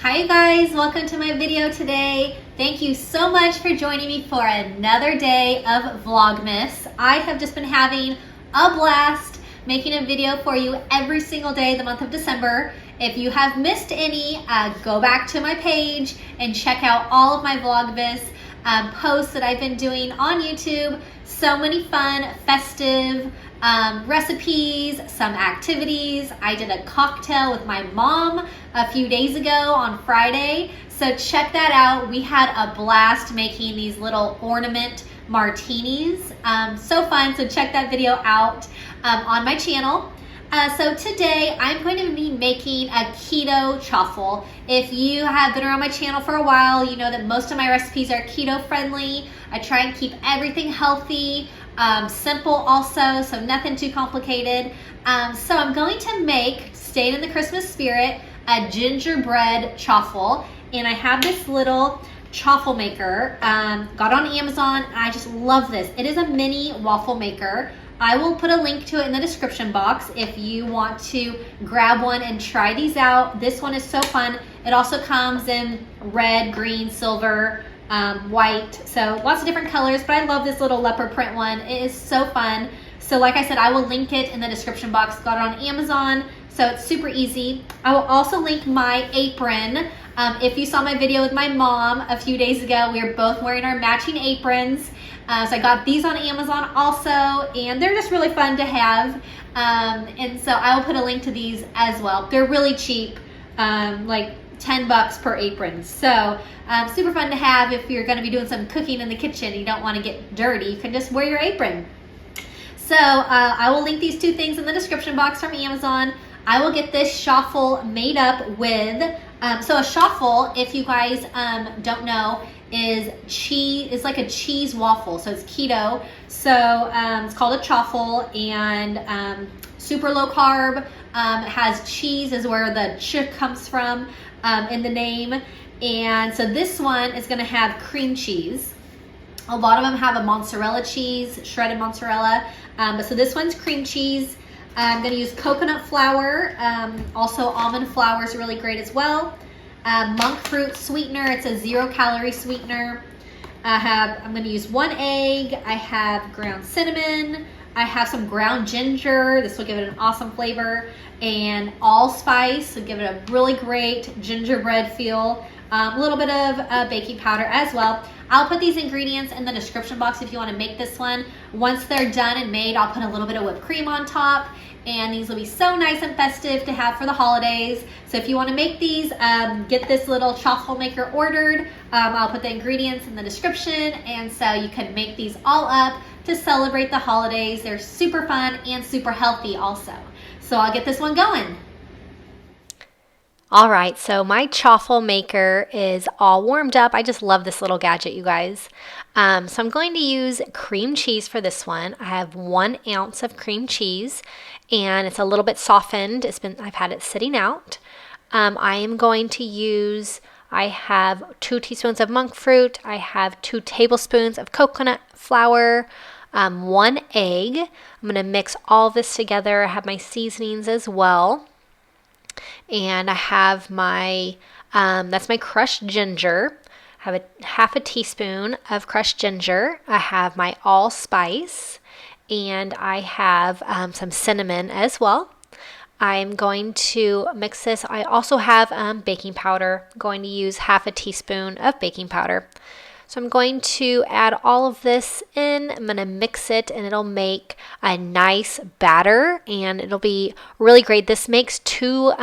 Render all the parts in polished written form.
Hi you guys, welcome to my video today. Thank you so much for joining me for another day of Vlogmas. I have just been having a blast making a video for you every single day the month of December. If you have missed any, go back to my page and check out all of my Vlogmas posts that I've been doing on YouTube. So many fun, festive recipes, some activities. I did a cocktail with my mom a few days ago on Friday, so check that out. We had a blast making these little ornament martinis. So fun, so check that video out on my channel. So today I'm going to be making a keto chaffle. If you have been around my channel for a while, you know that most of my recipes are keto friendly. I try and keep everything healthy, simple also, so nothing too complicated. So I'm going to make, staying in the Christmas spirit, a gingerbread chaffle. And I have this little chaffle maker, got on Amazon. I just love this. It is a mini waffle maker. I will put a link to it in the description box if you want to grab one and try these out. This one is so fun. It also comes in red, green, silver, white, so lots of different colors, but I love this little leopard print one. It is so fun. So like I said, I will link it in the description box. Got it on Amazon, so it's super easy. I will also link my apron. If you saw my video with my mom a few days ago, we were both wearing our matching aprons. So I got these on Amazon also, and they're just really fun to have. And so I will put a link to these as well. They're really cheap, like 10 bucks per apron. So super fun to have if you're going to be doing some cooking in the kitchen and you don't want to get dirty. You can just wear your apron. So I will link these two things in the description box from Amazon. I will get this chaffle made up with, so a chaffle, if you guys don't know, is cheese, is like a cheese waffle. So it's keto. So it's called a chaffle, and super low carb. It has cheese, is where the ch comes from in the name. And so this one is going to have cream cheese. A lot of them have a mozzarella cheese, shredded mozzarella. But so this one's cream cheese. I'm going to use coconut flour. Also almond flour is really great as well. Monk fruit sweetener. It's a 0-calorie sweetener. I'm going to use 1 egg. I have ground cinnamon. I have some ground ginger. This will give it an awesome flavor. And allspice will give it a really great gingerbread feel. A little bit of baking powder as well. I'll put these ingredients in the description box if you want to make this one. Once they're done and made, I'll put a little bit of whipped cream on top. And these will be so nice and festive to have for the holidays. So if you want to make these, get this little chaffle maker ordered. I'll put the ingredients in the description, and so you can make these all up to celebrate the holidays. They're super fun and super healthy also. So I'll get this one going. All right, so my chaffle maker is all warmed up. I just love this little gadget, you guys. So I'm going to use cream cheese for this one. I have 1 ounce of cream cheese, and it's a little bit softened. I've had it sitting out. I am going to use, I have 2 teaspoons of monk fruit. I have 2 tablespoons of coconut flour, 1 egg. I'm going to mix all this together. I have my seasonings as well. And I have my, that's my crushed ginger. I have half a teaspoon of crushed ginger. I have my allspice, and I have some cinnamon as well. I'm going to mix this. I also have baking powder. I'm going to use half a teaspoon of baking powder. So I'm going to add all of this in. I'm going to mix it, and it'll make a nice batter, and it'll be really great. This makes two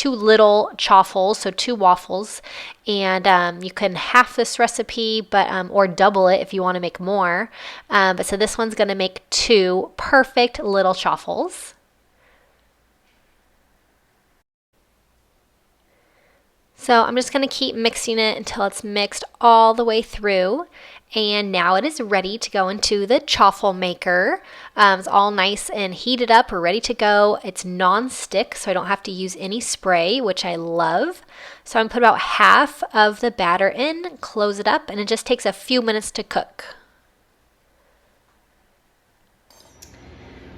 little chaffles, so 2 waffles, and you can half this recipe, but or double it if you want to make more. But so this one's going to make 2 perfect little chaffles. So I'm just going to keep mixing it until it's mixed all the way through. And now it is ready to go into the chaffle maker. It's all nice and heated up. We're ready to go. It's non-stick, so I don't have to use any spray, which I love. So I'm going to put about half of the batter in, close it up, and it just takes a few minutes to cook.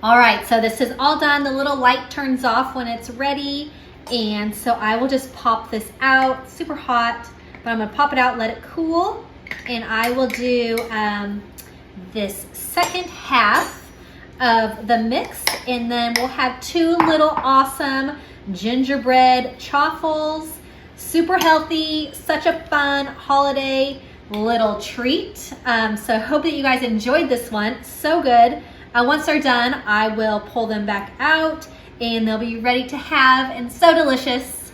All right, so this is all done. The little light turns off when it's ready. And so I will just pop this out, super hot, but I'm gonna pop it out, let it cool. And I will do this second half of the mix, and then we'll have 2 little awesome gingerbread chaffles. Super healthy, such a fun holiday little treat. So hope that you guys enjoyed this one. So good. Once they're done, I will pull them back out and they'll be ready to have and so delicious.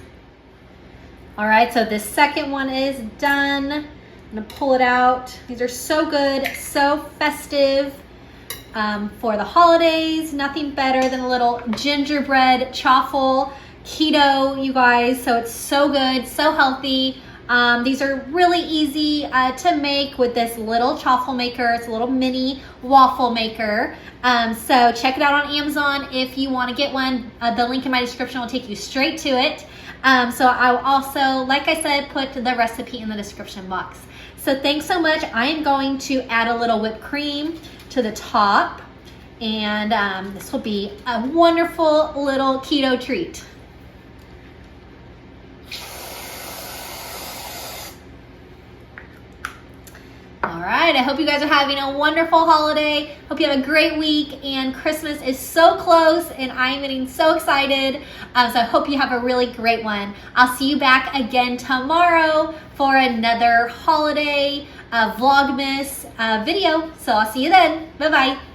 All right, so this second one is done. I'm gonna pull it out. These are so good, so festive for the holidays. Nothing better than a little gingerbread chaffle. Keto, you guys, so it's so good, so healthy. These are really easy to make with this little chaffle maker. It's a little mini waffle maker. So check it out on Amazon if you want to get one. The link in my description will take you straight to it. So I'll also, like I said, put the recipe in the description box. So thanks so much. I am going to add a little whipped cream to the top, and this will be a wonderful little keto treat. All right, I hope you guys are having a wonderful holiday. Hope you have a great week, and Christmas is so close and I'm getting so excited. So I hope you have a really great one. I'll see you back again tomorrow for another holiday Vlogmas video. So I'll see you then. Bye-bye.